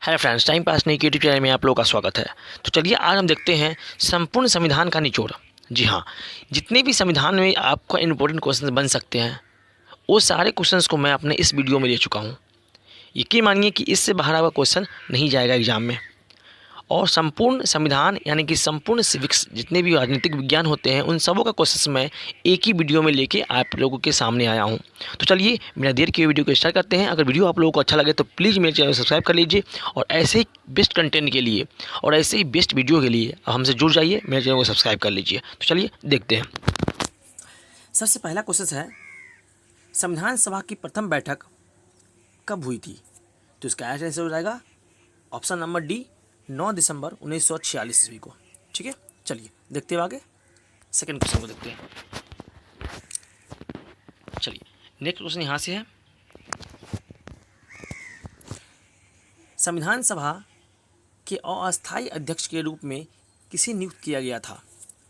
Hello friends, time pass नहीं की YouTube channel में आप लोगों का स्वागत है। तो चलिए आज हम देखते हैं संपूर्ण संविधान का निचोड़। जी हाँ, जितने भी संविधान में आपको इम्पोर्टेंट क्वेश्चन बन सकते हैं वो सारे क्वेश्चंस को मैं अपने इस वीडियो में ले चुका हूँ। यकीन मानिए कि इससे बाहर आपका क्वेश्चन नहीं जाएगा एग्जाम में। और संपूर्ण संविधान यानी कि संपूर्ण सिविक्स जितने भी राजनीतिक विज्ञान होते हैं उन सबों का क्वेश्चन मैं एक ही वीडियो में लेके आप लोगों के सामने आया हूं। तो चलिए बिना देर किए वीडियो को स्टार्ट करते हैं। अगर वीडियो आप लोगों को अच्छा लगे तो प्लीज़ मेरे चैनल को सब्सक्राइब कर लीजिए और ऐसे ही बेस्ट कंटेंट के लिए और ऐसे ही बेस्ट वीडियो के लिए हमसे जुड़ जाइए, मेरे चैनल को सब्सक्राइब कर लीजिए। तो चलिए देखते हैं। सबसे पहला क्वेश्चन है, संविधान सभा की प्रथम बैठक कब हुई थी? तो इसका आंसर हो जाएगा ऑप्शन नंबर डी, 9 दिसंबर 1946 ईस्वी को। ठीक है, चलिए देखते हैं आगे। सेकंड क्वेश्चन को देखते हैं। चलिए नेक्स्ट क्वेश्चन यहाँ से है, संविधान सभा के अस्थायी अध्यक्ष के रूप में किसे नियुक्त किया गया था?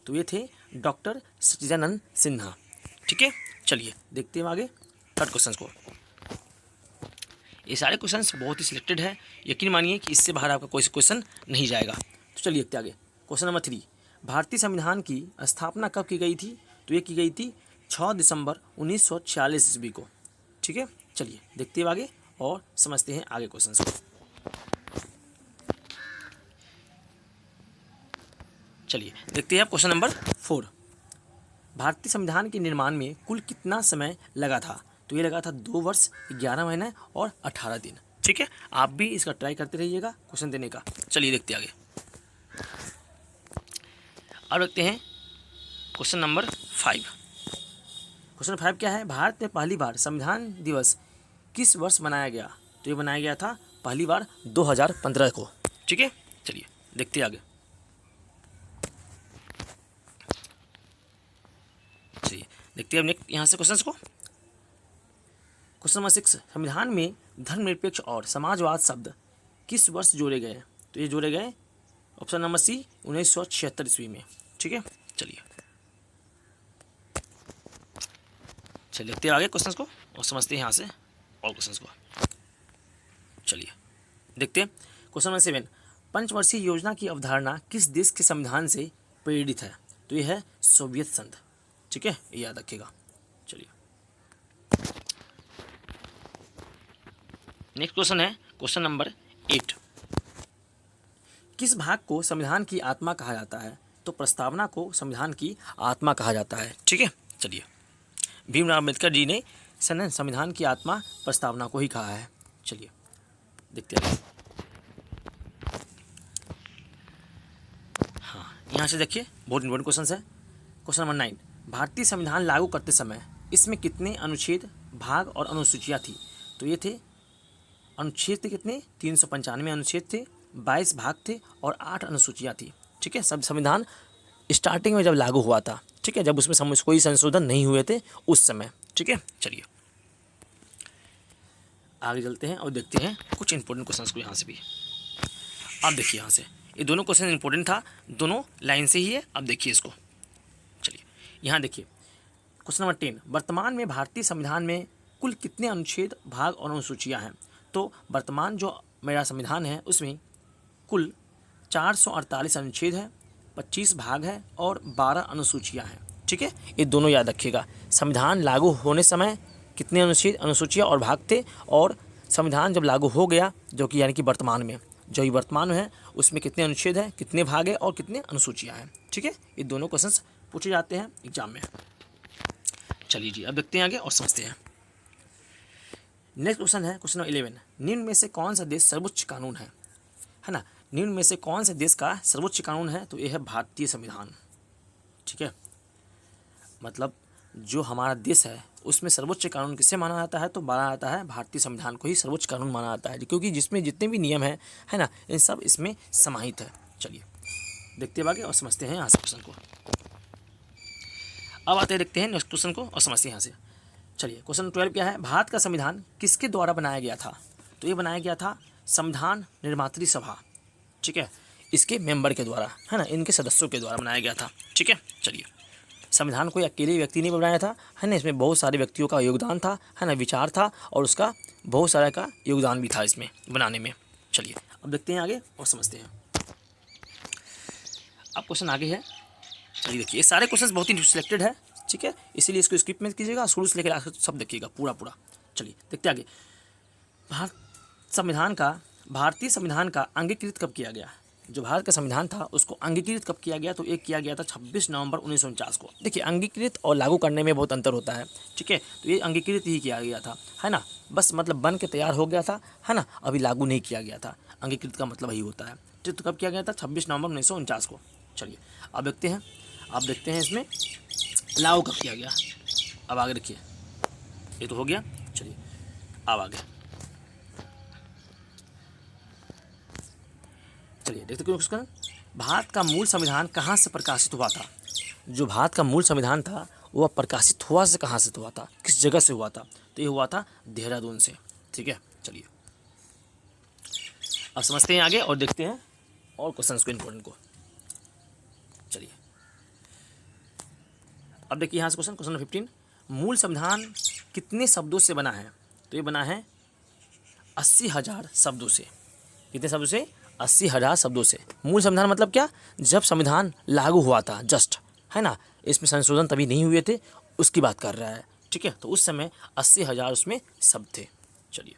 तो ये थे डॉक्टर सच्चिदानंद सिन्हा। ठीक है, चलिए देखते हैं आगे थर्ड क्वेश्चन को। ये सारे क्वेश्चंस बहुत ही सिलेक्टेड है, यकीन मानिए कि इससे बाहर आपका कोई क्वेश्चन नहीं जाएगा। तो चलिए देखते आगे। क्वेश्चन नंबर 3, भारतीय संविधान की स्थापना कब की गई थी? तो ये की गई थी 6 दिसंबर 1946 ईस्वी को। ठीक है, चलिए देखते हैं आगे और समझते हैं आगे क्वेश्चन को। चलिए देखते हैं क्वेश्चन नंबर 4, भारतीय संविधान के निर्माण में कुल कितना समय लगा था? तो ये लगा था 2 वर्ष 11 महीने और 18 दिन। ठीक है, आप भी इसका ट्राई करते रहिएगा क्वेश्चन देने का। चलिए देखते आगे। अब देखते हैं क्वेश्चन नंबर 5। क्वेश्चन 5 क्या है, भारत में पहली बार संविधान दिवस किस वर्ष मनाया गया? तो ये बनाया गया था पहली बार 2015 को। ठीक है, चलिए देखते आगे। चलिए देखते हैं नेक्स्ट यहाँ से क्वेश्चन को। क्वेश्चन नंबर 6, संविधान में धर्मनिरपेक्ष और समाजवाद शब्द किस वर्ष जोड़े गए? तो ये जोड़े गए ऑप्शन नंबर सी 1976 ईस्वी में। ठीक है, चलिए देखते हैं आगे क्वेश्चंस को और समझते हैं यहाँ से और क्वेश्चंस को। चलिए देखते हैं क्वेश्चन नंबर 7, पंचवर्षीय योजना की अवधारणा किस देश के संविधान से प्रेरित है? तो ये है सोवियत संघ। ठीक है, ये याद रखिएगा। चलिए नेक्स्ट क्वेश्चन है क्वेश्चन नंबर 8, किस भाग को संविधान की आत्मा कहा जाता है? तो प्रस्तावना को संविधान की आत्मा कहा जाता है। ठीक है, चलिए भीमराव अम्बेडकर जी ने संविधान की आत्मा प्रस्तावना को ही कहा है। चलिए देखते हैं। हाँ, यहाँ से देखिए बहुत इंपॉर्टेंट क्वेश्चन है। क्वेश्चन नंबर 9, भारतीय संविधान लागू करते समय इसमें कितने अनुच्छेद, भाग और अनुसूचियाँ थी? तो ये थे अनुच्छेद थे कितने? 395 अनुच्छेद थे, 22 भाग थे और 8 अनुसूचियाँ थी। ठीक है, सब संविधान स्टार्टिंग में जब लागू हुआ था, ठीक है, जब उसमें कोई संशोधन नहीं हुए थे उस समय। ठीक है, चलिए आगे चलते हैं और देखते हैं कुछ इंपॉर्टेंट क्वेश्चंस को यहाँ से भी। अब देखिए यहाँ से ये दोनों क्वेश्चन इंपॉर्टेंट था, दोनों लाइन से ही है। अब देखिए इसको। चलिए यहाँ देखिए क्वेश्चन नंबर 10, वर्तमान में भारतीय संविधान में कुल कितने अनुच्छेद, भाग और अनुसूचियाँ हैं? तो वर्तमान जो मेरा संविधान है उसमें कुल 448 अनुच्छेद है, 25 भाग है और 12 अनुसूचियाँ हैं। ठीक है, ये दोनों याद रखिएगा। संविधान लागू होने समय कितने अनुच्छेद, अनुसूचियाँ और भाग थे, और संविधान जब लागू हो गया जो कि यानी कि वर्तमान में जो ये वर्तमान में है उसमें कितने अनुच्छेद हैं, कितने भाग है और कितने अनुसूचियाँ हैं। ठीक है, ये दोनों क्वेश्चंस पूछे जाते हैं एग्जाम में। चलिए जी अब देखते हैं आगे और समझते हैं। नेक्स्ट क्वेश्चन है क्वेश्चन नंबर 11, निम्न में से कौन सा देश सर्वोच्च कानून है ना? निम्न में से कौन से देश का सर्वोच्च कानून है? तो यह है भारतीय संविधान। ठीक है, मतलब जो हमारा देश है उसमें सर्वोच्च कानून किसे माना जाता है? तो माना जाता है भारतीय संविधान को ही सर्वोच्च कानून माना जाता है, क्योंकि जिसमें जितने भी नियम है ना, इन सब इसमें समाहित है। चलिए देखते आगे और समझते हैं यहाँ से क्वेश्चन को। अब आते हैं देखते हैं नेक्स्ट क्वेश्चन को और समझते हैं यहाँ से। चलिए क्वेश्चन 12 क्या है, भारत का संविधान किसके द्वारा बनाया गया था? तो ये बनाया गया था संविधान निर्मात्री सभा। ठीक है, इसके मेंबर के द्वारा, है ना, इनके सदस्यों के द्वारा बनाया गया था। ठीक है, चलिए संविधान कोई अकेले व्यक्ति ने बनाया था, है ना, इसमें बहुत सारे व्यक्तियों का योगदान था, है ना, विचार था और उसका बहुत सारा का योगदान भी था इसमें बनाने में। चलिए अब देखते हैं आगे और समझते हैं। अब क्वेश्चन आगे है। चलिए देखिए, ये सारे क्वेश्चन बहुत ही सिलेक्टेड है, ठीक है, इसीलिए इसको स्किप मत कीजिएगा, शुरू से लेकर आखिर सब देखिएगा पूरा पूरा। चलिए देखते हैं आगे। भारतीय संविधान का अंगीकृत कब किया गया? जो भारत का संविधान था उसको अंगीकृत कब किया गया? तो ये किया गया था 26 नवंबर 1949 को। देखिए, अंगीकृत और लागू करने में बहुत अंतर होता है, ठीक है, तो ये अंगीकृत ही किया गया था, है ना, बस मतलब बन के तैयार हो गया था, है ना, अभी लागू नहीं किया गया था। अंगीकृत का मतलब यही होता है। तो कब किया गया था? 26 नवंबर 1949 को। चलिए अब देखते हैं इसमें लागू कब किया गया। अब आगे देखिए, ये तो हो गया। चलिए अब आगे चलिए देखते क्वेश्चन। भारत का मूल संविधान कहाँ से प्रकाशित हुआ था? जो भारत का मूल संविधान था वह प्रकाशित हुआ से कहाँ से हुआ था, किस जगह से हुआ था? तो ये हुआ था देहरादून से, ठीक है। चलिए अब समझते हैं आगे और देखते हैं और क्वेश्चन को, इम्पोर्टेंट को। चलिए अब देखिए यहाँ से क्वेश्चन नंबर 15, मूल संविधान कितने शब्दों से बना है? तो ये बना है 80,000 शब्दों से। कितने शब्दों से? 80,000 शब्दों से। मूल संविधान मतलब क्या? जब संविधान लागू हुआ था, जस्ट, है ना, इसमें संशोधन तभी नहीं हुए थे, उसकी बात कर रहा है, ठीक है। तो उस समय 80,000 उसमें शब्द थे। चलिए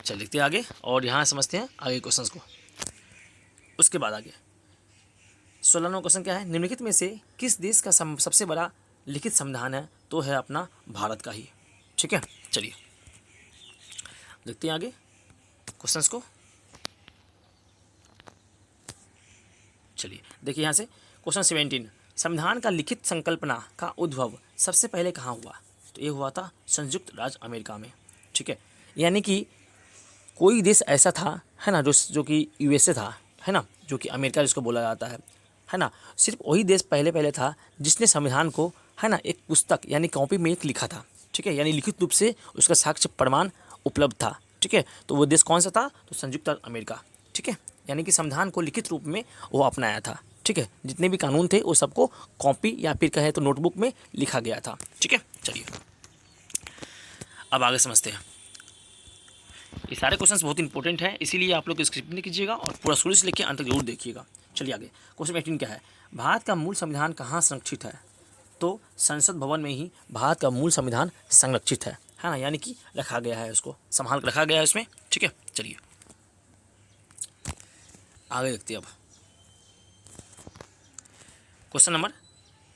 देखते हैं आगे और यहाँ समझते हैं आगे क्वेश्चंस को। उसके बाद आगे 16वां क्वेश्चन क्या है? निम्नलिखित में से किस देश का सबसे बड़ा लिखित संविधान है? तो है अपना भारत का ही, ठीक है। चलिए देखते हैं आगे क्वेश्चंस को। चलिए देखिए यहाँ से क्वेश्चन 17, संविधान का लिखित संकल्पना का उद्भव सबसे पहले कहाँ हुआ? तो ये हुआ था संयुक्त राज्य अमेरिका में, ठीक है। यानी कि कोई देश ऐसा था, है ना, जो कि यूएसए था, है ना, जो कि अमेरिका जिसको बोला जाता है ना, सिर्फ वही देश पहले था जिसने संविधान को, है ना, एक पुस्तक यानी कॉपी में एक लिखा था, ठीक है, यानी लिखित रूप से उसका साक्ष्य प्रमाण उपलब्ध था, ठीक है। तो वो देश कौन सा था? तो संयुक्त राज्य अमेरिका, ठीक है। यानी कि संविधान को लिखित रूप में वो अपनाया था, ठीक है। जितने भी कानून थे वो सबको कॉपी या फिर कहे तो नोटबुक में लिखा गया था, ठीक है। चलिए अब आगे समझते हैं। ये सारे क्वेश्चंस बहुत इंपॉर्टेंट हैं, इसीलिए आप लोग स्क्रिप्ट नहीं कीजिएगा और पूरा शुरू से लेकर अंत तक जरूर देखिएगा। चलिए आगे क्वेश्चन 18 क्या है? भारत का मूल संविधान कहाँ संरक्षित है? तो संसद भवन में ही भारत का मूल संविधान संरक्षित है ना, यानी कि रखा गया है, उसको संभाल कर रखा गया है उसमें, ठीक है। चलिए आगे देखते हैं अब क्वेश्चन नंबर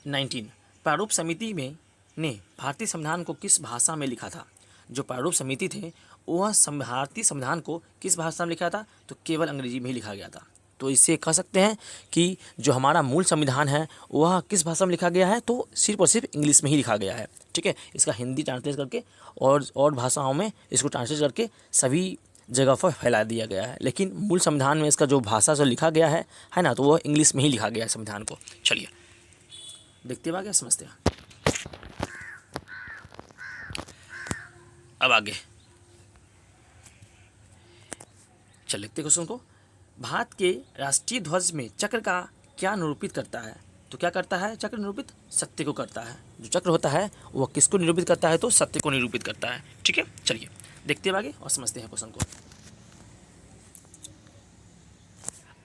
19, प्रारूप समिति में ने भारतीय संविधान को किस भाषा में लिखा था? जो प्रारूप समिति थे वह भारतीय संविधान को किस भाषा में लिखा था? तो केवल अंग्रेजी में ही लिखा गया था। तो इससे कह सकते हैं कि जो हमारा मूल संविधान है वह किस भाषा में लिखा गया है? तो सिर्फ और सिर्फ इंग्लिश में ही लिखा गया है, ठीक है। इसका हिंदी ट्रांसलेट करके और भाषाओं में इसको ट्रांसलेट करके सभी जगह पर फैला दिया गया है, लेकिन मूल संविधान में इसका जो भाषा जो लिखा गया है ना, तो वह इंग्लिश में ही लिखा गया है संविधान को। चलिए देखते हुए आगे समझते हैं। अब आगे चल देखते क्वेश्चन को। भारत के राष्ट्रीय ध्वज में चक्र का क्या निरूपित करता है? तो क्या करता है चक्र? निरूपित सत्य को करता है। जो चक्र होता है वह किसको निरूपित करता है? तो सत्य को निरूपित करता है, ठीक है। चलिए देखते हैं आगे और समझते हैं क्वेश्चन को।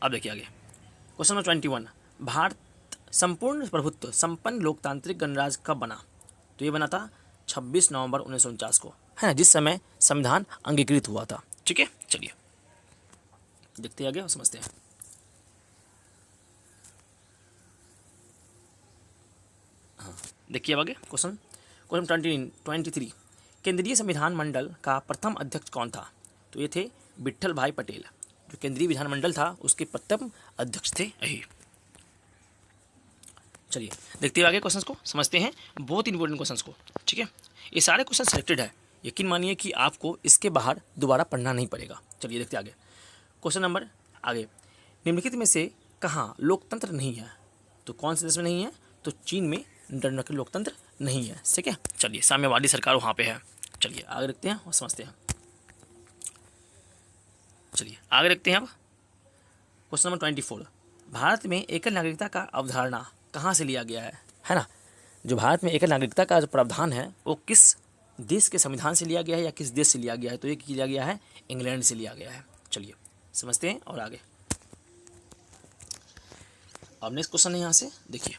अब देखिए आगे क्वेश्चन नंबर 21, भारत संपूर्ण प्रभुत्व संपन्न लोकतांत्रिक गणराज्य कब बना? तो ये बना था 26 नवंबर 1949 को, है ना, जिस समय संविधान अंगीकृत हुआ था, ठीक है। चलिए देखते हैं आगे और समझते हैं। हाँ देखिए अब आगे क्वेश्चन 23, केंद्रीय संविधान मंडल का प्रथम अध्यक्ष कौन था? तो ये थे विट्ठल भाई पटेल। जो केंद्रीय विधानमंडल था उसके प्रथम अध्यक्ष थे यही। चलिए देखते हैं आगे क्वेश्चंस को, समझते हैं बहुत इंपॉर्टेंट क्वेश्चंस को, ठीक है। ये सारे क्वेश्चन सिलेक्टेड है, यकीन मानिए कि आपको इसके बाहर दोबारा पढ़ना नहीं पड़ेगा। चलिए देखते आगे क्वेश्चन नंबर आगे, निम्नलिखित में से कहाँ लोकतंत्र नहीं है? तो कौन से देश में नहीं है? तो चीन में इंटरनेट लोकतंत्र नहीं है, ठीक है। चलिए साम्यवादी सरकार वहाँ पे है। चलिए आगे देखते हैं और समझते हैं। चलिए आगे देखते हैं अब क्वेश्चन नंबर 24, भारत में एकल नागरिकता का अवधारणा कहाँ से लिया गया है ना। जो भारत में एकल नागरिकता का जो प्रावधान है वो किस देश के संविधान से लिया गया है या किस देश से लिया गया है, तो ये लिया गया है इंग्लैंड से लिया गया है। चलिए समझते हैं और आगे। अब नेक्स्ट क्वेश्चन है यहाँ से देखिए,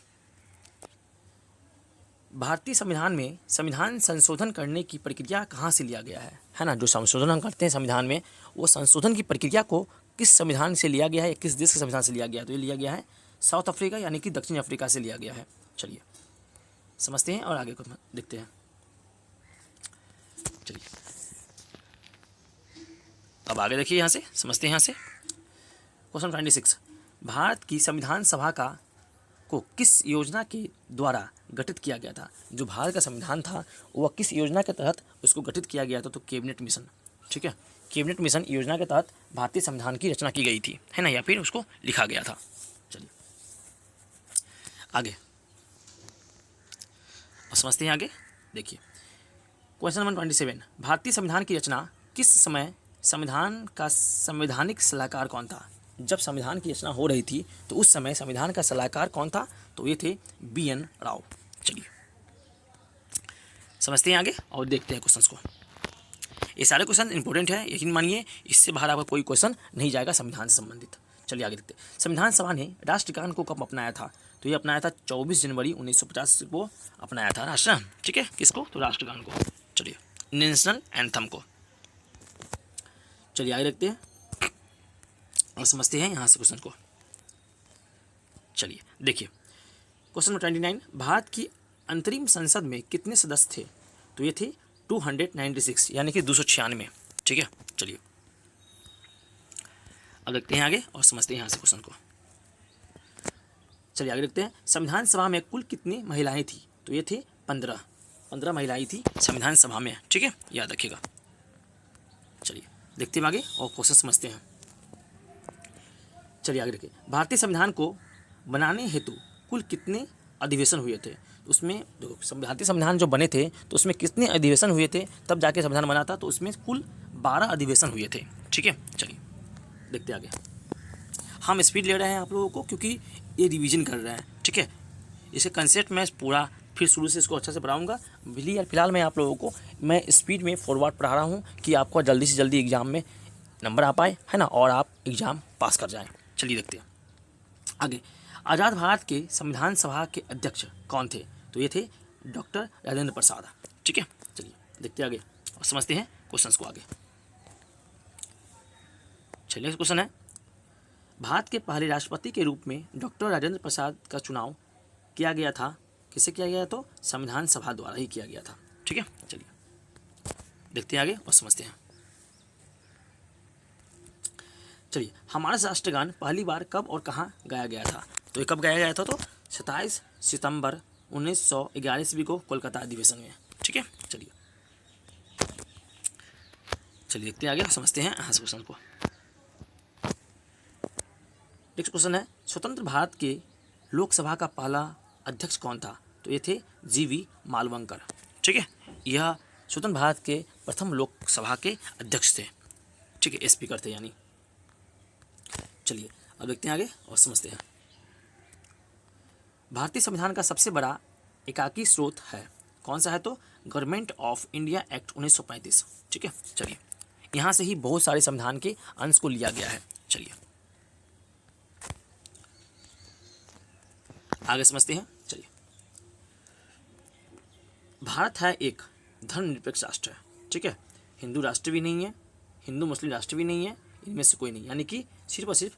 भारतीय संविधान में संविधान संशोधन करने की प्रक्रिया कहाँ से लिया गया है ना। जो संशोधन हम करते हैं संविधान में, वो संशोधन की प्रक्रिया को किस संविधान से लिया गया है या किस देश के संविधान से लिया गया है, तो ये लिया गया है साउथ अफ्रीका यानी कि दक्षिण अफ्रीका से लिया गया है। चलिए समझते हैं और आगे को देखते हैं। चलिए अब आगे देखिए, यहाँ से समझते हैं। यहाँ से क्वेश्चन 26, भारत की संविधान सभा को किस योजना के द्वारा गठित किया गया था। जो भारत का संविधान था वह किस योजना के तहत उसको गठित किया गया था, तो कैबिनेट मिशन। ठीक है, कैबिनेट मिशन योजना के तहत भारतीय संविधान की रचना की गई थी, है ना, या फिर उसको लिखा गया था। चलिए आगे और समझते हैं आगे। देखिए क्वेश्चन नंबर 27, भारतीय संविधान की रचना किस समय संविधान का संवैधानिक सलाहकार कौन था। जब संविधान की रचना हो रही थी तो उस समय संविधान का सलाहकार कौन था, तो ये थे BN राव। चलिए समझते हैं आगे और देखते हैं क्वेश्चंस को। ये सारे क्वेश्चन इंपॉर्टेंट है, यकीन मानिए इससे बाहर आपका कोई क्वेश्चन नहीं जाएगा संविधान से संबंधित। चलिए आगे देखते हैं। संविधान सभा ने राष्ट्रगान को कब अपनाया था, तो ये अपनाया था 24 जनवरी 1950 को अपनाया था राष्ट्र। ठीक है, किसको, तो राष्ट्रगान को। चलिए नेशनल एंथम को। चलिए आगे देखते हैं और समझते हैं यहाँ से क्वेश्चन को। चलिए देखिए क्वेश्चन नंबर 29, भारत की अंतरिम संसद में कितने सदस्य थे, तो ये थे 296 यानी कि 296। ठीक है, चलिए अब देखते हैं आगे और समझते हैं यहाँ से क्वेश्चन को। चलिए आगे देखते हैं। संविधान सभा में कुल कितनी महिलाएं थी, तो ये थे 15 महिलाएं थी संविधान सभा में। ठीक है, याद रखिएगा। चलिए देखते हैं आगे और क्वेश्चन समझते हैं। चलिए आगे देखिए, भारतीय संविधान को बनाने हेतु कुल कितने अधिवेशन हुए थे, तो उसमें देखो भारतीय संविधान जो बने थे तो उसमें कितने अधिवेशन हुए थे तब जाके संविधान बना था, तो उसमें कुल 12 अधिवेशन हुए थे। ठीक है, चलिए देखते आगे। हम स्पीड ले रहे हैं आप लोगों को क्योंकि ये रिवीजन कर रहे हैं। ठीक है, इसे कंसेप्ट मैं पूरा फिर शुरू से इसको अच्छा से पढ़ाऊँगा। फिलहाल मैं आप लोगों को मैं स्पीड में फॉरवर्ड पढ़ा रहा हूँ कि आपको जल्दी से जल्दी एग्जाम में नंबर आ पाए, है ना, और आप एग्ज़ाम पास कर जाएँ। चलिए देखते हैं आगे। आज़ाद भारत के संविधान सभा के अध्यक्ष कौन थे, तो ये थे डॉक्टर राजेंद्र प्रसाद। ठीक है, चलिए देखते हैं आगे और समझते हैं क्वेश्चंस को आगे। चलिए क्वेश्चन है, भारत के पहले राष्ट्रपति के रूप में डॉक्टर राजेंद्र प्रसाद का चुनाव किया गया था, किससे किया गया, तो संविधान सभा द्वारा ही किया गया था। ठीक है, चलिए देखते हैं आगे और समझते हैं। चलिए, हमारा राष्ट्रगान पहली बार कब और कहाँ गाया गया था, तो ये कब गाया गया था, तो 27 सितंबर 1911 ईस्वी को कोलकाता अधिवेशन में। ठीक है, चलिए देखते हैं आगे समझते हैं यहाँ से क्वेश्चन को। नेक्स्ट क्वेश्चन है, स्वतंत्र भारत के लोकसभा का पहला अध्यक्ष कौन था, तो ये थे GV मालवंकर। ठीक है, यह स्वतंत्र भारत के प्रथम लोकसभा के अध्यक्ष थे। ठीक है, स्पीकर थे यानी। चलिए अब देखते हैं आगे और समझते हैं। भारतीय संविधान का सबसे बड़ा एकाकी स्रोत है, कौन सा है, तो गवर्नमेंट ऑफ इंडिया एक्ट 1935। ठीक है, चलिए यहाँ से ही बहुत सारे संविधान के अंश को लिया गया है। चलिए आगे समझते हैं। चलिए, भारत है एक धर्मनिरपेक्ष राष्ट्र है। ठीक है, हिंदू राष्ट्र भी नहीं है, हिंदू मुस्लिम राष्ट्र भी नहीं है, इनमें से कोई नहीं, यानी कि सिर्फ और सिर्फ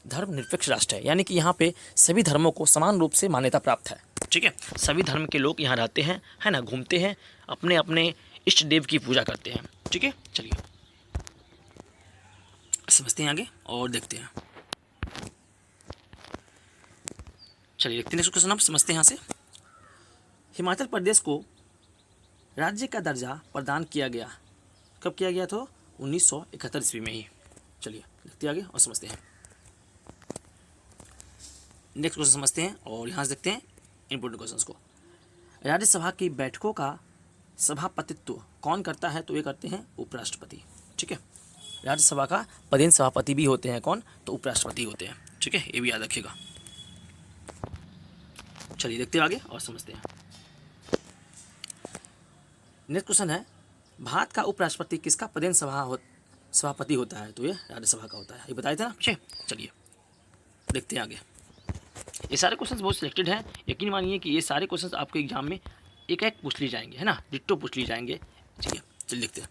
धर्मनिरपेक्ष राष्ट्र है, यानी कि यहाँ पे सभी धर्मों को समान रूप से मान्यता प्राप्त है। ठीक है, सभी धर्म के लोग यहाँ रहते हैं, है ना, घूमते हैं, अपने अपने इष्ट देव की पूजा करते हैं। ठीक है, चलिए समझते हैं आगे और देखते हैं। चलिए देखते हैं नेक्स्ट क्वेश्चन, आप समझते हैं यहाँ से। हिमाचल प्रदेश को राज्य का दर्जा प्रदान किया गया, कब किया गया, तो 1971 ईस्वी में ही। चलिए देखते हैं आगे और समझते हैं। नेक्स्ट क्वेश्चन समझते हैं और यहाँ से देखते हैं इंपॉर्टेंट क्वेश्चंस को। राज्यसभा की बैठकों का सभापतित्व कौन करता है, तो ये करते हैं उपराष्ट्रपति। ठीक है, राज्यसभा का पदेन सभापति भी होते हैं कौन, तो उपराष्ट्रपति होते हैं। ठीक है, ये भी याद रखिएगा। चलिए देखते हैं आगे और समझते हैं। नेक्स्ट क्वेश्चन है, भारत का उपराष्ट्रपति किसका पदेन सभापति होता है? तो ये राज्यसभा का होता है, ये बताए थे ना पीछे। चलिए देखते हैं आगे। ये सारे क्वेश्चंस बहुत सिलेक्टेड हैं, यकीन मानिए कि ये सारे क्वेश्चंस आपके एग्जाम में एक एक पूछ ली जाएंगे, है ना, डिट्टो पूछ ली जाएंगे। चलिए चलिए देखते हैं।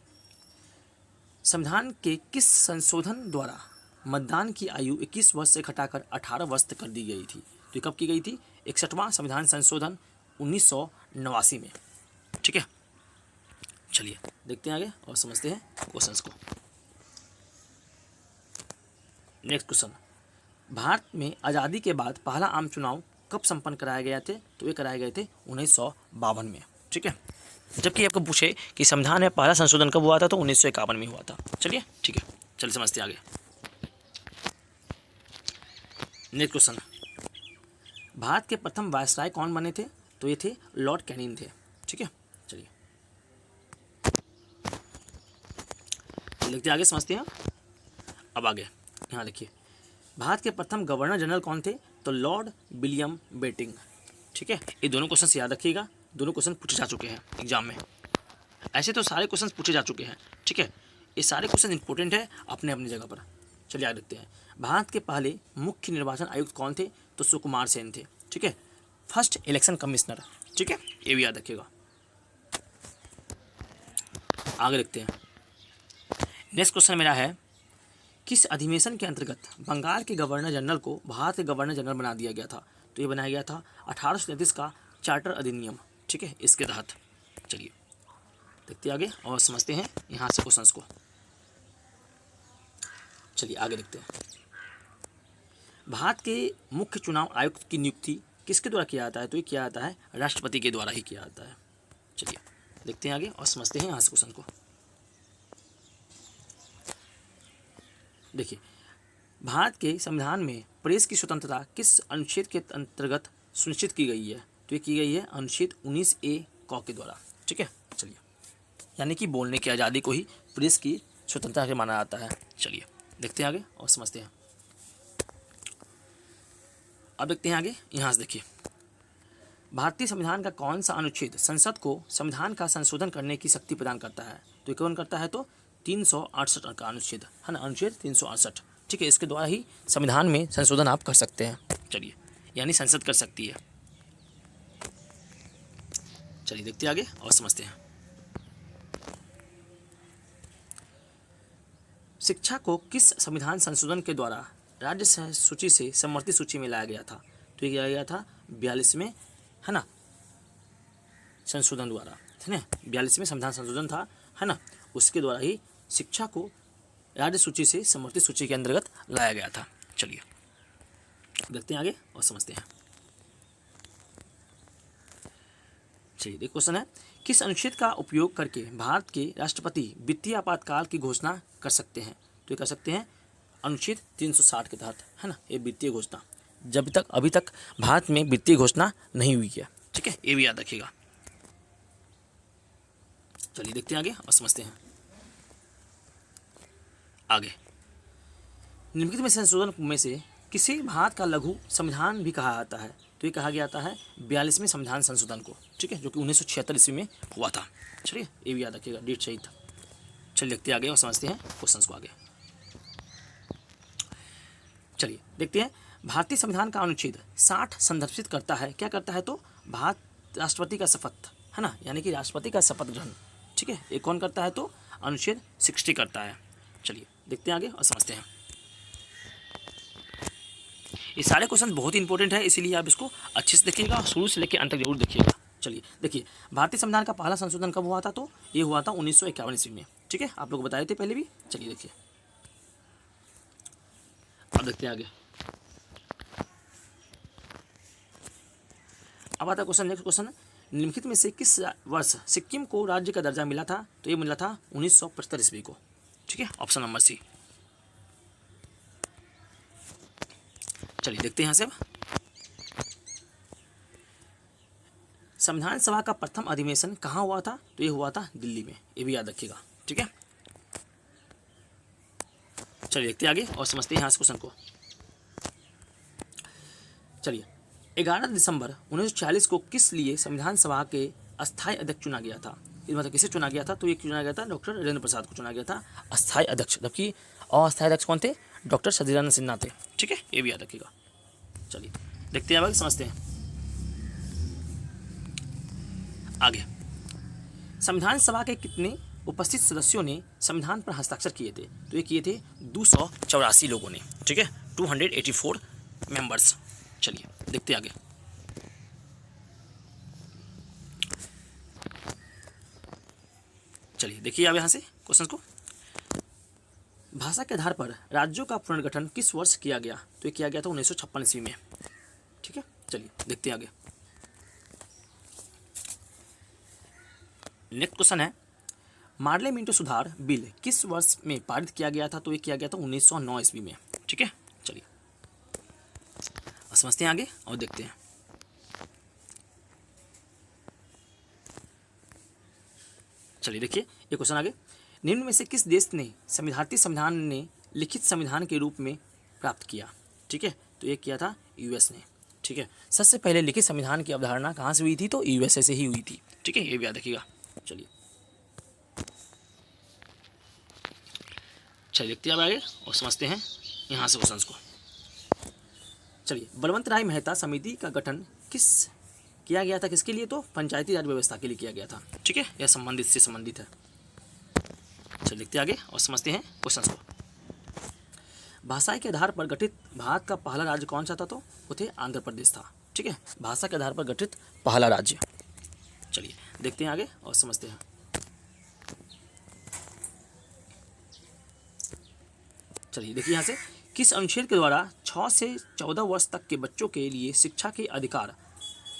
संविधान के किस संशोधन द्वारा मतदान की आयु 21 वर्ष से घटाकर 18 वर्ष तक कर दी गई थी? तो ये कब की गई थी? 61वां संविधान संशोधन 1989 में। ठीक है, चलिए देखते हैं आगे और समझते हैं क्वेश्चंस को। नेक्स्ट क्वेश्चन, भारत में आज़ादी के बाद पहला आम चुनाव कब संपन्न कराए गए थे? तो ये कराए गए थे 1952 में। ठीक है, जबकि आपको पूछे कि संविधान में पहला संशोधन कब हुआ था, तो 1951 में हुआ था। चलिए ठीक है, चलिए समझते हैं आगे। नेक्स्ट क्वेश्चन, भारत के प्रथम वायसराय कौन बने थे? तो ये थे लॉर्ड कैनिंग थे। ठीक है, चलिए लिखते आगे, समझते हैं। अब आगे यहाँ देखिए, भारत के प्रथम गवर्नर जनरल कौन थे? तो लॉर्ड विलियम बेटिंग। ठीक है, ये दोनों क्वेश्चन याद रखिएगा, दोनों क्वेश्चन पूछे जा चुके हैं एग्जाम में। ऐसे तो सारे क्वेश्चन पूछे जा चुके हैं। ठीक है, ये सारे क्वेश्चन इंपॉर्टेंट है अपने अपनी जगह पर। चलिए आगे देखते हैं। भारत के पहले मुख्य निर्वाचन आयुक्त कौन थे? तो सुकुमार सेन थे। ठीक है, फर्स्ट इलेक्शन कमिश्नर। ठीक है, ये भी याद रखिएगा। आगे देखते हैं। नेक्स्ट क्वेश्चन मेरा है, किस अधिवेशन के अंतर्गत बंगाल के गवर्नर जनरल को भारत के गवर्नर जनरल बना दिया गया था? तो ये बनाया गया था 1833 का चार्टर अधिनियम। ठीक है, इसके तहत। चलिए देखते आगे और समझते हैं यहाँ से क्वेश्चंस को। चलिए आगे देखते हैं। भारत के मुख्य चुनाव आयुक्त की नियुक्ति किसके द्वारा किया जाता है? तो ये किया जाता है राष्ट्रपति के द्वारा ही किया जाता है। चलिए देखते हैं आगे और समझते हैं यहाँ से क्वेश्चन को। देखिए, भारत के संविधान में प्रेस की स्वतंत्रता किस अनुच्छेद के अंतर्गत सुनिश्चित की गई है? तो ये की गई है अनुच्छेद 19A क के द्वारा। ठीक है, चलिए, यानी कि बोलने की आज़ादी को ही प्रेस की स्वतंत्रता से माना जाता है। चलिए देखते हैं आगे और समझते हैं। अब देखते हैं आगे, यहाँ से देखिए, भारतीय संविधान का कौन सा अनुच्छेद संसद को संविधान का संशोधन करने की शक्ति प्रदान करता है? तो ये कौन करता है? तो 368 का अनुच्छेद, है ना, अनुच्छेद 368। ठीक है, इसके द्वारा ही संविधान में संशोधन आप कर सकते हैं। चलिए, यानी संसद कर सकती है। चलिए देखते आगे और समझते हैं। शिक्षा को किस संविधान संशोधन के द्वारा राज्य सूची से समवर्ती सूची में लाया गया था? तो ये किया गया था 42वें, है ना, संशोधन द्वारा, है ना, 42वें संविधान संशोधन था, है ना, उसके द्वारा ही शिक्षा को राज्य सूची से समवर्ती सूची के अंतर्गत लाया गया था। चलिए देखते हैं आगे और समझते हैं। चलिए देखो, क्वेश्चन है, किस अनुच्छेद का उपयोग करके भारत के राष्ट्रपति वित्तीय आपातकाल की घोषणा कर सकते हैं? तो ये कर सकते हैं अनुच्छेद 360 के तहत, है ना, ये वित्तीय घोषणा। जब तक अभी तक भारत में वित्तीय घोषणा नहीं हुई है। ठीक है, ये भी याद रखिएगा। चलिए देखते हैं आगे और समझते हैं। आगे, निम्नलिखित में संशोधन में से किसी भारत का लघु संविधान भी कहा जाता है? तो ये कहा गया था 42वें संविधान संशोधन को। ठीक है, जो कि 1976 ईस्वी में हुआ था। चलिए ये भी याद रखिएगा, डेट सही था। चलिए देखते हैं आगे और समझते हैं क्वेश्चंस को आगे। चलिए देखते हैं, भारतीय संविधान का अनुच्छेद 60 संदर्भित करता है, क्या करता है? तो भारत राष्ट्रपति का शपथ, है ना, यानी कि राष्ट्रपति का शपथ ग्रहण। ठीक है, ये कौन करता है? तो अनुच्छेद 60 करता है। चलिए देखते हैं आगे और समझते हैं। ये सारे क्वेश्चन बहुत ही इंपॉर्टेंट है, इसीलिए आप इसको अच्छे से देखिएगा, शुरू से लेकर अंत तक जरूर देखिएगा। चलिए देखिए, भारतीय संविधान का पहला संशोधन कब हुआ था? तो ये हुआ था 1951 ईस्वी में। ठीक है, आप लोग बताए थे पहले भी। चलिए देखिए, अब देखते हैं आगे। अब आता है क्वेश्चन, नेक्स्ट क्वेश्चन, निम्नलिखित में से किस वर्ष सिक्किम को राज्य का दर्जा मिला था? तो ये मिला था 1975 ईस्वी को। ठीक है, ऑप्शन नंबर सी। चलिए देखते हैं यहाँ से। संविधान सभा का प्रथम अधिवेशन कहाँ हुआ था? तो ये हुआ था दिल्ली में, ये भी याद रखिएगा। ठीक है, चलिए देखते हैं आगे और समझते हैं यहाँ से क्वेश्चन को। चलिए, 11 दिसंबर 1940 को किस लिए संविधान सभा के अस्थायी अध्यक्ष चुना गया था? इस मतलब किसे चुना गया था, तो ये चुना गया था डॉक्टर राजेंद्र प्रसाद को चुना गया था अस्थायी अध्यक्ष, जबकि अस्थायी अध्यक्ष कौन थे, डॉक्टर सचिदानंद सिन्हा थे। ठीक है, ये भी याद रखिएगा। चलिए देखते हैं, आगे समझते हैं आगे। संविधान सभा के कितने उपस्थित सदस्यों ने संविधान पर हस्ताक्षर किए थे, तो ये किए थे 284 लोगों ने। ठीक है, 284 मेंबर्स। चलिए देखते हैं आगे। चलिए देखिए अब यहाँ से क्वेश्चन को, भाषा के आधार पर राज्यों का पुनर्गठन किस वर्ष किया गया, तो ये किया गया था 1956 ईस्वी में। ठीक है, चलिए देखते हैं आगे। नेक्स्ट क्वेश्चन है, मार्ले मिंटो सुधार बिल किस वर्ष में पारित किया गया था, तो ये किया गया था 1909 ईस्वी में। ठीक है, चलिए समझते हैं आगे और देखते हैं। चलिए देखिए ये क्वेश्चन आगे, निम्न में से किस देश ने संविधान ने लिखित संविधान के रूप में प्राप्त किया। ठीक है, तो ये किया था यूएस ने। ठीक है, सबसे पहले लिखित संविधान की अवधारणा कहाँ से हुई थी, तो यूएसए से ही हुई थी। ठीक है, ये भी याद रखिएगा। चलिए देखते हैं अब आगे और समझते हैं यहाँ से क्वेश्चन को। चलिए, बलवंत राय मेहता समिति का गठन किया गया था किसके लिए, तो पंचायती राज व्यवस्था के लिए किया गया था। ठीक है, यह संबंधित है। चलिए देखते हैं आगे और समझते हैं क्वेश्चन को। भाषा के आधार पर गठित भारत का पहला राज्य कौन सा था, तो वो थे आंध्र प्रदेश था। ठीक है, भाषा के आधार पर गठित पहला राज्य। चलिए देखते हैं आगे और समझते हैं। चलिए देखिए यहाँ से, किस अनुच्छेद के द्वारा 6 से 14 वर्ष तक के बच्चों के लिए शिक्षा के अधिकार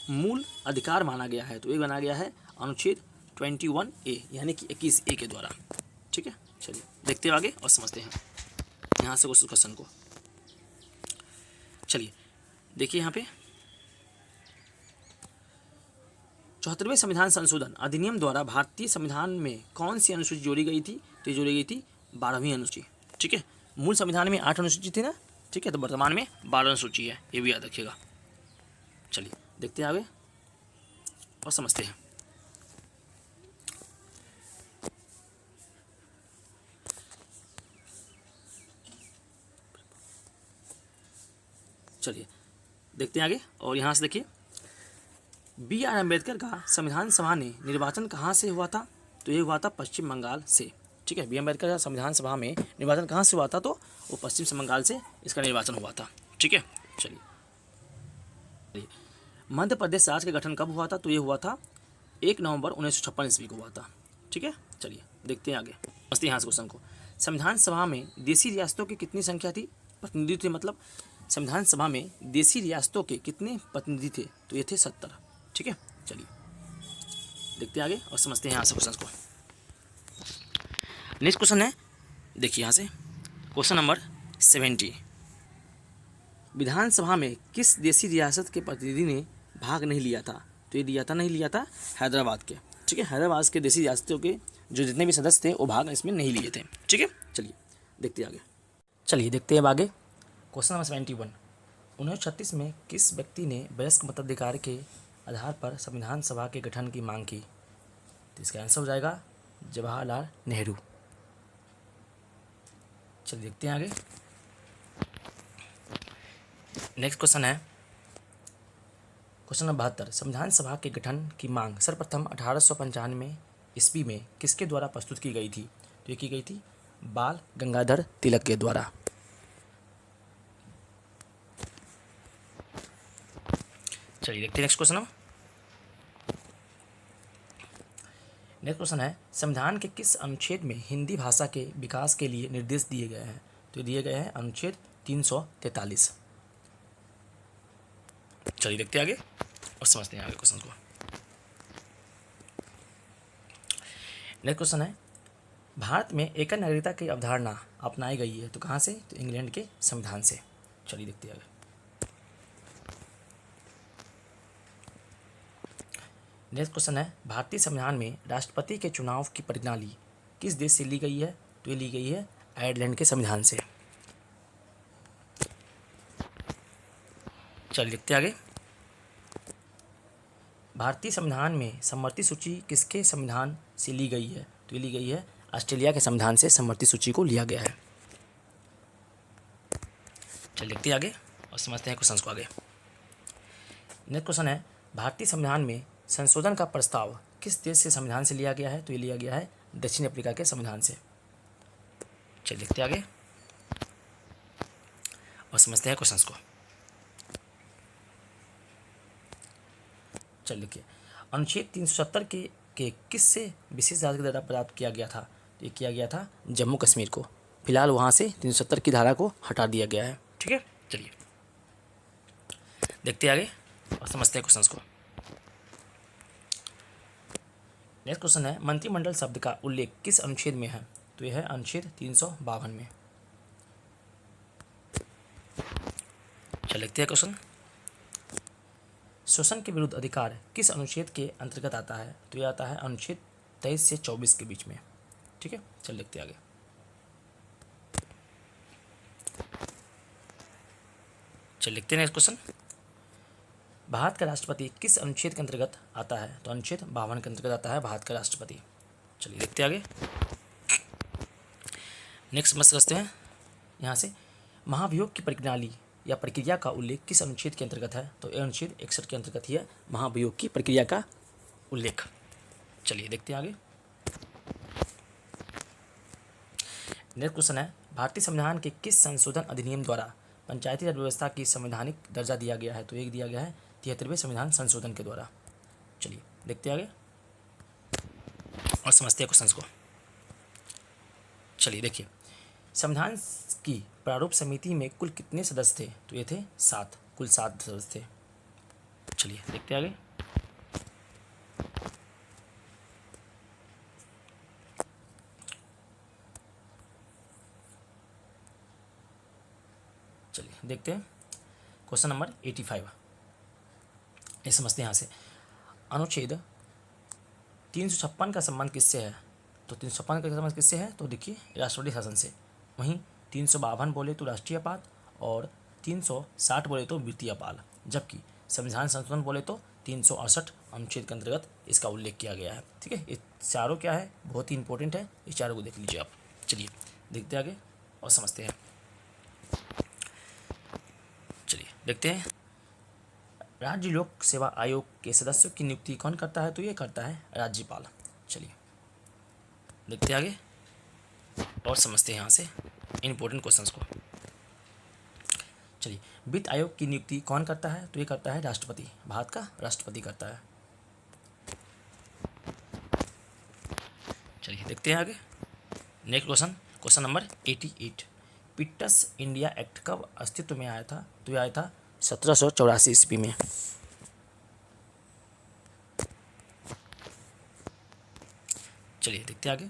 मूल अधिकार माना गया है, तो ये बना गया है अनुच्छेद 21A यानी कि 21A के द्वारा। ठीक है, चलिए देखते हैं आगे और समझते हैं यहाँ से उस क्वेश्चन को। चलिए देखिए यहाँ पे 74वें संविधान संशोधन अधिनियम द्वारा भारतीय संविधान में कौन सी अनुसूची जोड़ी गई थी, तो जोड़ी गई थी 12वीं अनुसूची। ठीक है, मूल संविधान में 8 अनुसूची थी ना। ठीक है, तो वर्तमान में 12 अनुसूची है, ये भी याद रखिएगा। चलिए देखते हैं आगे और समझते हैं। चलिए देखते हैं आगे और यहाँ से देखिए, BR अम्बेडकर का संविधान सभा ने निर्वाचन कहाँ से हुआ था, तो ये हुआ था पश्चिम बंगाल से। ठीक है, BR अम्बेडकर का संविधान सभा में निर्वाचन कहाँ से हुआ था, तो वो पश्चिम बंगाल से इसका निर्वाचन हुआ था। ठीक है, चलिए मध्य प्रदेश राज्य का गठन कब हुआ था, तो ये हुआ था 1 नवंबर 1956 ईस्वी को हुआ था। ठीक है, चलिए देखते हैं आगे, समझते हैं यहाँ से क्वेश्चन को। संविधान सभा में देशी रियासतों की कितनी संख्या थी, प्रतिनिधि थे, मतलब संविधान सभा में देशी रियासतों के कितने प्रतिनिधि थे, तो ये थे 70। ठीक है, चलिए देखते हैं आगे और समझते हैं यहाँ से क्वेश्चन को। नेक्स्ट क्वेश्चन है, देखिए यहाँ से क्वेश्चन नंबर 70, विधानसभा में किस देशी रियासत के प्रतिनिधि ने भाग नहीं लिया था, तो ये नहीं लिया था हैदराबाद के। ठीक है, हैदराबाद के देशी रियासतों के जो जितने भी सदस्य थे वो भाग इसमें नहीं लिए थे। ठीक है, चलिए देखते हैं आगे। चलिए देखते हैं अब आगे क्वेश्चन नंबर 71, 1936 में किस व्यक्ति ने वयस्क मताधिकार के आधार पर संविधान सभा के गठन की मांग की, तो इसका आंसर हो जाएगा जवाहरलाल नेहरू। चलिए देखते हैं आगे। नेक्स्ट क्वेश्चन है क्वेश्चन नंबर 72, संविधान सभा के गठन की मांग सर्वप्रथम 1895 ईस्वी में किसके द्वारा प्रस्तुत की गई थी, तो ये की गई थी बाल गंगाधर तिलक के द्वारा। चलिए देखते हैं नेक्स्ट क्वेश्चन। नेक्स्ट क्वेश्चन है, संविधान के किस अनुच्छेद में हिंदी भाषा के विकास के लिए निर्देश दिए गए हैं, तो दिए गए हैं अनुच्छेद 343। चलिए देखते हैं आगे और समझते हैं आगे क्वेश्चन को। नेक्स्ट क्वेश्चन है, भारत में एकल नागरिकता की अवधारणा अपनाई गई है, तो कहाँ से, तो इंग्लैंड के संविधान से। चलिए देखते हैं आगे। नेक्स्ट क्वेश्चन है, भारतीय संविधान में राष्ट्रपति के चुनाव की प्रणाली किस देश से ली गई है, तो ये ली गई है आयरलैंड के संविधान से। चलिए देखते हैं आगे। भारतीय संविधान में समवर्ती सूची किसके संविधान से ली गई है, तो ये ली गई है ऑस्ट्रेलिया के संविधान से समवर्ती सूची को लिया गया है। चलिए देखते हैं आगे और समझते हैं क्वेश्चन को आगे। नेक्स्ट क्वेश्चन है, भारतीय संविधान में संशोधन का प्रस्ताव किस देश से संविधान से लिया गया है, तो ये लिया गया है दक्षिण अफ्रीका के संविधान से। चलिए देखते हैं आगे और समझते हैं क्वेश्चन को। चलिए देखिए, अनुच्छेद 370 के किस से विशेष राज्य के द्वारा प्राप्त किया गया था, तो ये किया गया था जम्मू कश्मीर को। फिलहाल वहाँ से 370 की धारा को हटा दिया गया है। ठीक है, चलिए देखते हैं आगे और समझते हैं क्वेश्चन को। नेक्स्ट क्वेश्चन है, मंत्रिमंडल शब्द का उल्लेख किस अनुच्छेद में है, तो यह है अनुच्छेद 352 में। चलिए देखते हैं क्वेश्चन। शोषण के विरुद्ध अधिकार किस अनुच्छेद के अंतर्गत आता है, तो यह आता है अनुच्छेद 23 से 24 के बीच में। ठीक है, चलिए देखते हैं आगे। चलिए लिखते हैं नेक्स्ट क्वेश्चन। भारत का राष्ट्रपति किस अनुच्छेद के अंतर्गत आता है, तो अनुच्छेद 52 के अंतर्गत आता है भारत का राष्ट्रपति। चलिए देखते हैं आगे। नेक्स्ट समझते हैं यहाँ से, महाभियोग की प्रणाली या प्रक्रिया का उल्लेख किस अनुच्छेद के अंतर्गत है, तो यह अनुच्छेद 61 के अंतर्गत ही है महाभियोग की प्रक्रिया का उल्लेख। चलिए देखते हैं आगे। नेक्स्ट क्वेश्चन है, भारतीय संविधान के किस संशोधन अधिनियम द्वारा पंचायती राज व्यवस्था की संवैधानिक दर्जा दिया गया है, तो एक दिया गया है 73वें संविधान संशोधन के द्वारा। चलिए देखते हैं आगे और समझते हैं क्वेश्चन को। चलिए देखिए, संविधान की प्रारूप समिति में कुल कितने सदस्य थे, तो ये थे 7, कुल 7 सदस्य थे। चलिए देखते हैं आगे। चलिए देखते हैं क्वेश्चन नंबर 85। ये समझते हैं यहाँ से, अनुच्छेद 356 का संबंध किससे है, तो 356 का संबंध किससे है, तो देखिए राष्ट्रपति शासन से। वहीं 352 बोले तो राष्ट्रीय आपात और 360 बोले तो वित्तीय अपाल, जबकि संविधान संशोधन बोले तो 368 अनुच्छेद के अंतर्गत इसका उल्लेख किया गया है। ठीक है, ये चारों क्या है, बहुत ही इंपॉर्टेंट है, इस चारों को देख लीजिए आप। चलिए देखते हैं आगे और समझते हैं। चलिए देखते हैं, राज्य लोक सेवा आयोग के सदस्यों की नियुक्ति कौन करता है, तो ये करता है राज्यपाल। चलिए देखते हैं आगे और समझते हैं यहाँ से इम्पोर्टेंट क्वेश्चंस को। चलिए, वित्त आयोग की नियुक्ति कौन करता है, तो ये करता है राष्ट्रपति, भारत का राष्ट्रपति करता है। चलिए देखते हैं आगे। Next question, question number 88। Pitt's India act कब अस्तित्व में आया था, तो ये आया था 1784 ईस्वी में। चलिए देखते हैं आगे।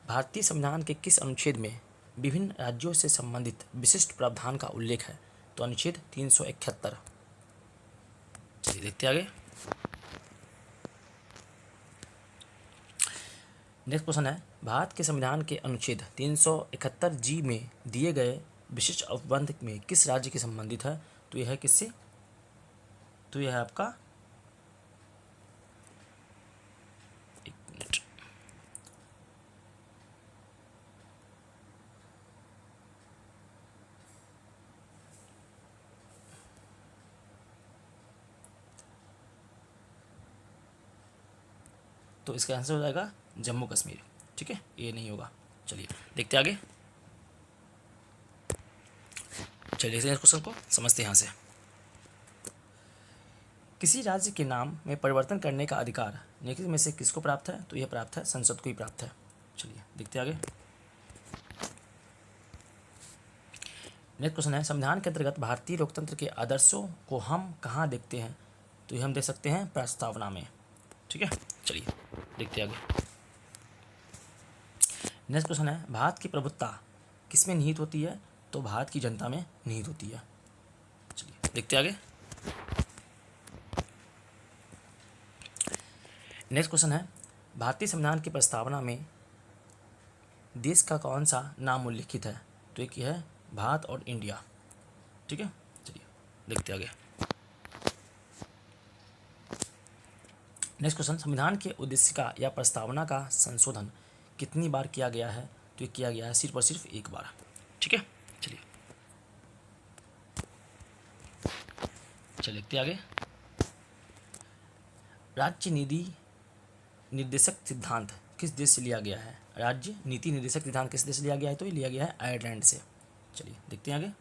भारतीय संविधान के किस अनुच्छेद में विभिन्न राज्यों से संबंधित विशिष्ट प्रावधान का उल्लेख है, तो अनुच्छेद 371। चलिए देखते हैं आगे। नेक्स्ट क्वेश्चन है, भारत के संविधान के अनुच्छेद 371 में दिए गए विशिष्ट उपबंध में किस राज्य के संबंधित है, तो यह है किससे, तो यह है आपका, एक मिनट, तो इसका आंसर हो जाएगा जम्मू कश्मीर। ठीक है, ये नहीं होगा। चलिए देखते हैं आगे। चलिए इस क्वेश्चन को समझते हैं यहाँ से। किसी राज्य के नाम में परिवर्तन करने का अधिकार निम्नलिखित में से किसको प्राप्त है, तो यह प्राप्त है संसद को ही प्राप्त है। चलिए देखते हैं आगे। नेक्स्ट क्वेश्चन है, संविधान के अंतर्गत भारतीय लोकतंत्र के आदर्शों को हम कहाँ देखते हैं, तो ये हम देख सकते हैं प्रस्तावना में। ठीक है, चलिए देखते हैं आगे। नेक्स्ट क्वेश्चन है, भारत की प्रभुत्ता किसमें निहित होती है, तो भारत की जनता में निहित होती है। चलिए देखते हैं आगे। नेक्स्ट क्वेश्चन है, भारतीय संविधान की प्रस्तावना में देश का कौन सा नाम उल्लिखित है, तो एक है भारत और इंडिया। ठीक है, चलिए देखते हैं आगे। नेक्स्ट क्वेश्चन, संविधान के उद्देश्य का या प्रस्तावना का संशोधन कितनी बार किया गया है? तो ये किया गया है सिर्फ और सिर्फ एक बार। ठीक है, चलिए देखते आगे। राज्य नीति निर्देशक सिद्धांत किस देश से लिया गया है? राज्य नीति निर्देशक सिद्धांत किस देश से लिया गया है? तो ये लिया गया है आयरलैंड से। चलिए देखते हैं आगे।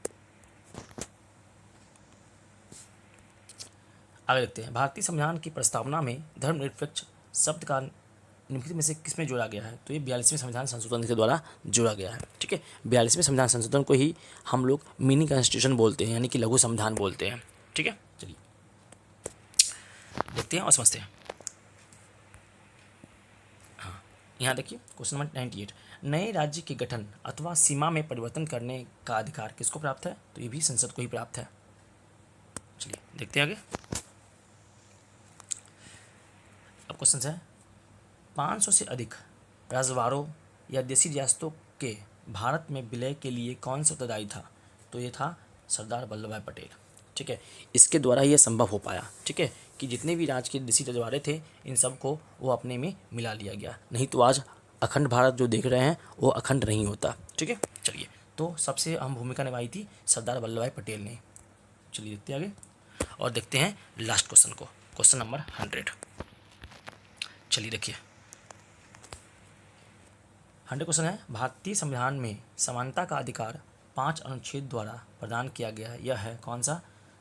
आगे देखते हैं, भारतीय संविधान की प्रस्तावना में धर्मनिरपेक्ष शब्द का निम्नलिखित में से किसमें जोड़ा गया है? तो ये 42वें संविधान संशोधन के द्वारा जोड़ा गया है। ठीक है, 42वें संविधान संशोधन को ही हम लोग मिनी कॉन्स्टिट्यूशन बोलते हैं, यानी कि लघु संविधान बोलते हैं। ठीक है, चलिए देखते हैं और समझते हैं। हाँ, यहाँ देखिए क्वेश्चन नंबर 98, नए राज्य के गठन अथवा सीमा में परिवर्तन करने का अधिकार किसको प्राप्त है? तो ये भी संसद को ही प्राप्त है। चलिए देखते हैं आगे। अब क्वेश्चन है, 500 से अधिक राजवाड़ों या देसी रियासतों के भारत में विलय के लिए कौन सा उत्तरदायी था? तो ये था सरदार वल्लभ भाई पटेल। ठीक है, इसके द्वारा ये संभव हो पाया। ठीक है, कि जितने भी राज्य के देसी रजवाड़े थे इन सब को वो अपने में मिला लिया गया, नहीं तो आज अखंड भारत जो देख रहे हैं वो अखंड नहीं होता। ठीक है, चलिए, तो सबसे अहम भूमिका निभाई थी सरदार वल्लभ भाई पटेल ने। चलिए देखते हैं आगे और देखते हैं लास्ट क्वेश्चन को, क्वेश्चन नंबर 100। चलिए देखिए, 100 क्वेश्चन है, भारतीय संविधान में समानता का अधिकार 5 अनुच्छेद द्वारा प्रदान किया गया है। यह है कौन सा?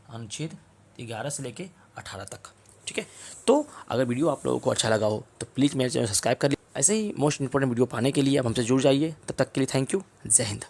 अनुच्छेद 11 से लेके 18 तक। ठीक है, तो अगर वीडियो आप लोगों को अच्छा लगा हो तो प्लीज़ मेरे चैनल सब्सक्राइब कर लीजिए। ऐसे ही मोस्ट इंपॉर्टेंट वीडियो पाने के लिए आप हमसे जुड़ जाइए। तब तक के लिए थैंक यू। जय हिंद।